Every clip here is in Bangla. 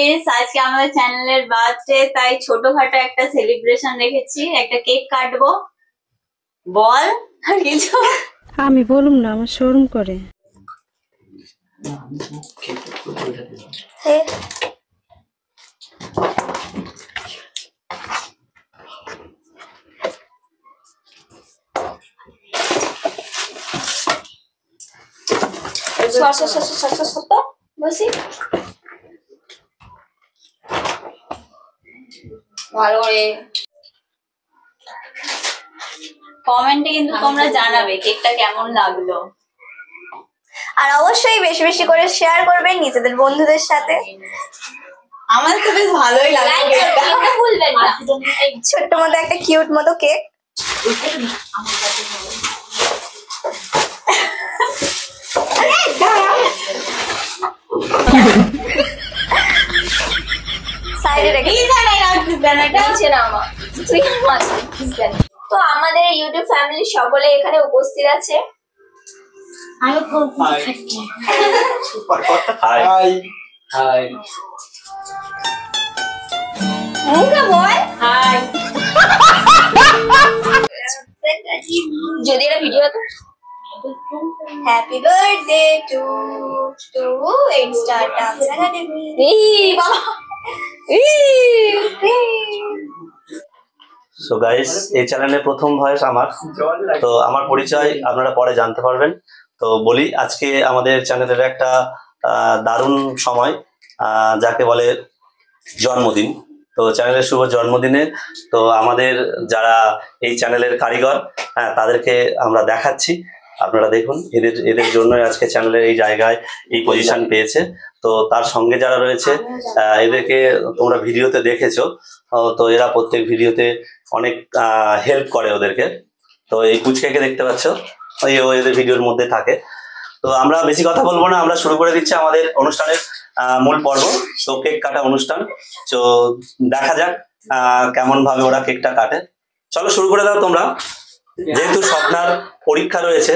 গাইস, আজকে আমাদের চ্যানেলের বার্থডে, তাই ছোটখাটো একটা সেলিব্রেশন রেখেছি। একটা কেক কাটবো। বল আর কিছু। আমি বলুম না, আমার শরম করে। বসি ভালো করে কমেন্টে কিন্তু তোমরা জানাবে কেকটা কেমন লাগলো, আর অবশ্যই বেশি বেশি করে শেয়ার করবেন নিজেদের বন্ধুদের সাথে। আমার তো বেশ ভালোই লাগলো কেকটা। ভুলবেন না, ছোট্ট মতো একটা কিউট মতো কেক। তো আমাদের ইউটিউব ফ্যামিলি সকলে এখানে উপস্থিত আছে। যদি এটা video happy birthday to star dance academy. So guys, এই চ্যানেলের প্রথম ভয়েস আমার, তো আমার পরিচয় আপনারা পরে জানতে পারবেন। তো বলি, আজকে আমাদের চ্যানেলের একটা দারুণ সময়, যাকে বলে জন্মদিন। তো চ্যানেলের শুভ জন্মদিনে তো আমাদের যারা এই চ্যানেলের কারিগর, তাদেরকে আমরা দেখাচ্ছি। আপনারা দেখুন, এদের জন্য আজকে চ্যানেলের এই জায়গায় এই পজিশন পেয়েছে। তো তার সঙ্গে যারা রয়েছে এদেরকে তোমরা ভিডিওতে দেখেছো, তো এরা প্রত্যেক ভিডিওতে অনেক হেল্প করে ওদেরকে। তো এই পুচকাকে দেখতে পাচ্ছ, এদের ভিডিওর মধ্যে থাকে। তো আমরা বেশি কথা বলবো না, আমরা শুরু করে দিচ্ছি আমাদের অনুষ্ঠানের মূল পর্ব। তো কেক কাটা অনুষ্ঠান, তো দেখা যাক কেমন ভাবে ওরা কেকটা কাটে। চলো শুরু করে দাও তোমরা। যেহেতু স্বপ্নার পরীক্ষা রয়েছে,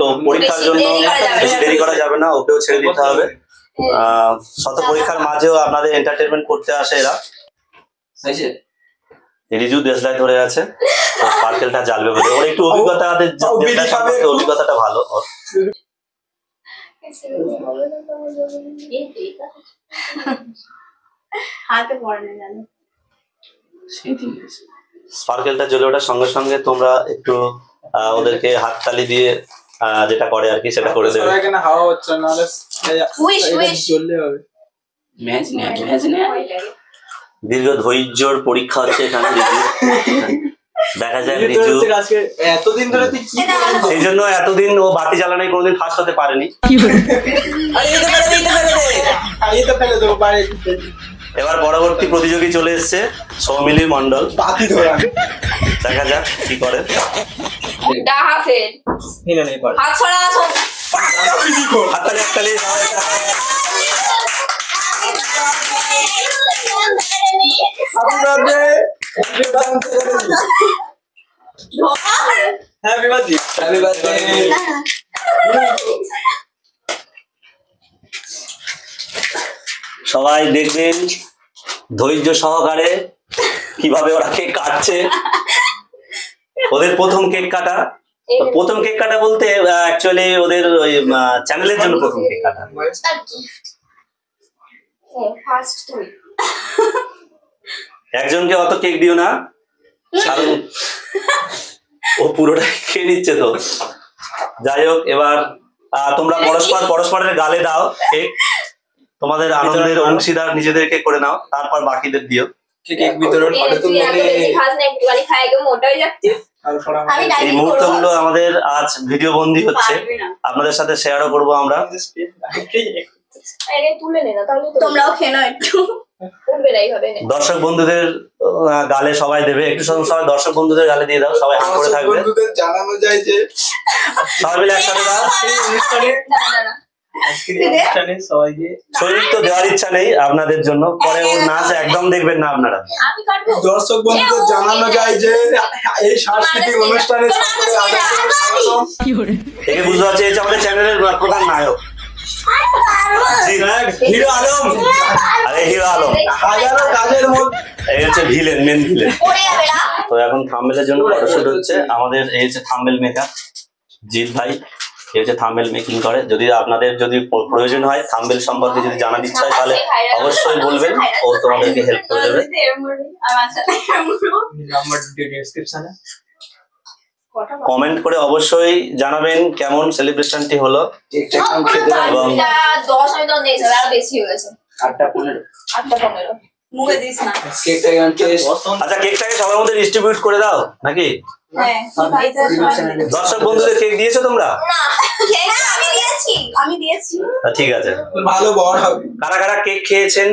তো পরীক্ষার জন্য বেশি দেরি করা যাবে না, ওকেও ছেড়ে দিতে হবে। শত পরীক্ষার মাঝেও আপনাদের এন্টারটেনমেন্ট করতে আসে এরা। রিজু দেশলাই ধরে আছে, স্পার্কেলটা জ্বালবে বলে ওর একটু অভিজ্ঞতাটা ভালো। স্পার্কেলটা জ্বলে ওঠার সঙ্গে সঙ্গে তোমরা একটু ওদেরকে হাততালি দিয়ে যেটা করে আর কি সেটা করে দেবে। দীর্ঘ ধৈর্যর পরীক্ষা হচ্ছে এখানে। দেখা যায় রিজু সেই জন্য এতদিন ও বাতি জ্বালানোয় কোনোদিন ফার্স্ট হতে পারেনি। এবার পরবর্তী প্রতিযোগী চলে এসছে সৌমিলি মন্ডল। দেখা যাক কি করে। সবাই দেখবেন ধৈর্য সহকারে কিভাবে ওরা কেক কাটছে। ওদের প্রথম কেক কাটা, প্রথম কেক কাটা বলতে অ্যাকচুয়ালি ওদের ওই চ্যানেলের জন্য প্রথম কেক কাটা। একজনকে অত কেক দিও না, ও পুরোটাই খেয়ে নিচ্ছে। তো যাই হোক, এবার তোমরা পরস্পরের গালে দাও কেক, তোমাদের আনন্দের অংশীদার নিজেদেরকে করে নাও, তারপর বাকিদের দিও। এই মুহূর্তগুলো আমাদের আজ ভিডিও বন্দী হচ্ছে, আপনাদের সাথে শেয়ারও করবো আমরা। তোমরাও খেয়ে নাও একটু। দর্শক বন্ধুদের গালে সবাই দেবে, একটু সবাই দর্শক বন্ধুদের গালে দিয়ে দাও, সবাই হাত করে থাকবে। জানানো যায় যে সবাই মিলে একসাথে দাও। শরীর তো দেওয়ার ইচ্ছা নেই আপনাদের জন্য, পরে ওর নাচ একদম দেখবেন না আপনারা। দর্শক বন্ধুদের জানানো যায় যে এই সাংস্কৃতিক অনুষ্ঠানে একে বুঝতে পারছি, এই যে আমাদের চ্যানেলের প্রধান নায়ক হিরো আলম। আরে হিরো আলম, হাজারো কাজের মধ্যে এই হচ্ছে ভিলেন, মেন ভিলেন। পড়ে যাবে না। তো এখন থাম্বনেলের জন্য ফটোশুট হচ্ছে আমাদের। এই হচ্ছে থাম্বনেল মেকার জিৎ ভাই, এই হচ্ছে থাম্বনেল মেকিং করে। যদি আপনাদের যদি প্রয়োজন হয় থাম্বনেল সম্পর্কে যদি জানার ইচ্ছা হয় তাহলে অবশ্যই বলবেন, ও তোমাদেরকে হেল্প করে দেবে। নাম্বার ডেসক্রিপশনে কমেন্ট করে অবশ্যই জানাবেন কেমন সেলিব্রেশনটি হলো। এবং 10 আমি তো নেই স্যার, আরো বেশি হয়ে গেছে। 8টা 15 মুখে দিস না। কেকটা আচ্ছা, কেকটাকে সবার মধ্যে ডিস্ট্রিবিউট করে দাও নাকি? হ্যাঁ, দর্শক বন্ধুদের কেক দিয়েছো তোমরা? না, কেক আমি দিয়েছি। ঠিক আছে, ভালো বড় হবে। কারা কারা কেক খেয়েছেন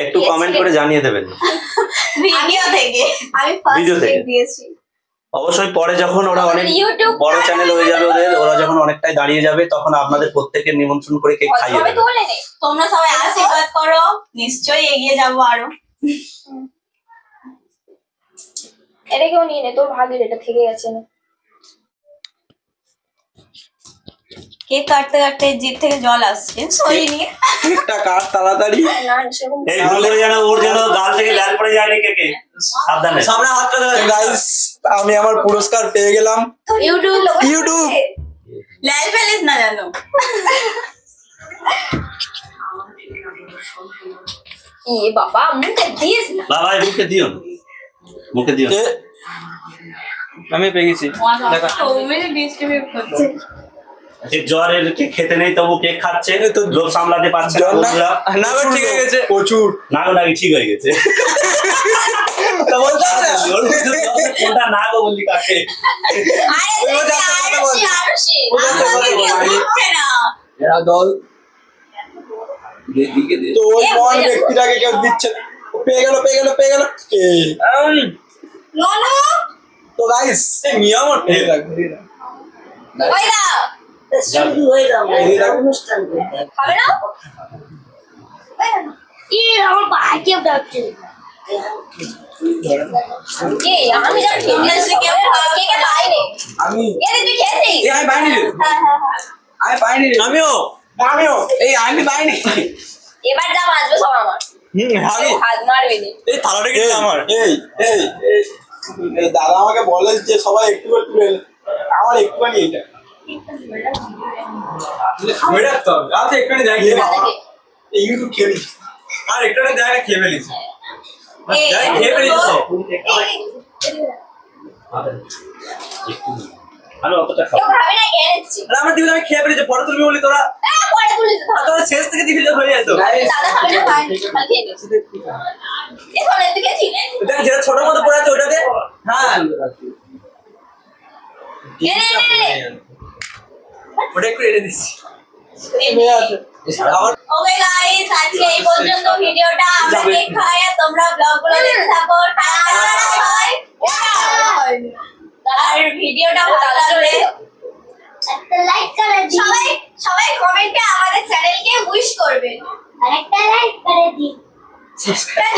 একটু কমেন্ট করে জানিয়ে দেবেন ভিডিও থেকে। আমি ফার্স্ট ভিডিও থেকে। কেক দিয়েছি। অবশ্যই পরে যখন ওরা অনেক ইউটিউব বড় চ্যানেল হয়ে যাবে ওদের, ওরা যখন অনেকটাই দাঁড়িয়ে যাবে তখন আপনাদের প্রত্যেকের নিমন্ত্রণ করে কেক খাইয়ে আমি দেবে। তোলে নে। তোমরা সবাই আশীর্বাদ করো, নিশ্চয়ই এগিয়ে যাবো আরো। এটা কেউ নিয়ে নে, তোর ভাগের এটা থেকে গেছে না। কেক কাটতে কাটতে জিভ থেকে জল আসছে, সরি নিয়ে। কেকটা কাট তাড়াতাড়ি। না সেরকম এই ভুল করে যেন ওর যেন গাল থেকে লাল পড়ে যায়নি কেকে, সাবধানে। গাইস, আমি আমার পুরস্কার পেয়ে গেলাম। ইউটিউব লাল ফেলিস না জানো। ই বাবা, মুখে দিস না। বাবা মুখে দিও না, মুখে দিও না। আমি পেয়ে গেছি। মেরে ডিস্ট্রিবিউট করছে। এই জ্বরের কেক খেতে নেই তবু কেক খাচ্ছে, তো লোভ সামলাতে পারছে না বন্ধুরা। না ঠিক হয়ে গেছে প্রচুর। না গো নাকি ঠিক হয়ে গেছে। তা বলতে হবে না? কোনটা না গো বললি কাকে? এরা দল তো ওই মহান ব্যক্তিটাকে কেউ দিচ্ছে না। ও পেয়ে গেল পেয়ে গেল পেয়ে গেল। তো গাইস নিয়ম ঠিক আছে। খাবে না? আমার ভাইকে ডাকছে। আমি জানি কেউ কে পাইনি। আমি তুই খেয়েছিস? আমি পাইনি রে। আমি পাইনি রে। আমিও এই আমি পাইনি। এবার যা বাজবে সব আমার। আমি হাত মারবি নি। এই থালাটা কিন্তু আমার। এই এই এই দাদা আমাকে বলে যে সবাই একটু একটু আমার একটুখানি এটা ধরে রাখতে হবে। আচ্ছা একটুখানি যাই খেয়ে বাবা এই ইউটিউব খেয়ে নিস। আর একটুখানি যাই না খেয়ে ফেলিস। যাই খেয়ে ফেলিস তো। আমি অতটা খাবো। কেউ খাবে না, খেয়ে নিচ্ছি। আরে আমার দিদি আমি খেয়ে ফেলেছি পরে তুলবি বলি তোরা। পরে তুলিস তো। তোরা শেষ থেকে দিবি হয়ে যেত। দাদা খাবে না, ভাই খেয়ে নিচ্ছি। এখন তুই খেয়েছিস? দেখ যেটা ছোট মতো পড়ে আছে ওটা দে। হ্যাঁ ওটা একটু এড়ে দিচ্ছি। আমার ওকে গাইস, আজকে এই পর্যন্ত ভিডিওটা। আমরা কেক খাই আর তোমরা ব্লগগুলো দেখতে থাকো। আর ভিডিওটা ভালো লাগলে একটা লাইক করে দিন। সবাই কমেন্টে আমাদের চ্যানেলকে উইশ করবেন। আর একটা লাইক করে দিন। টাটা।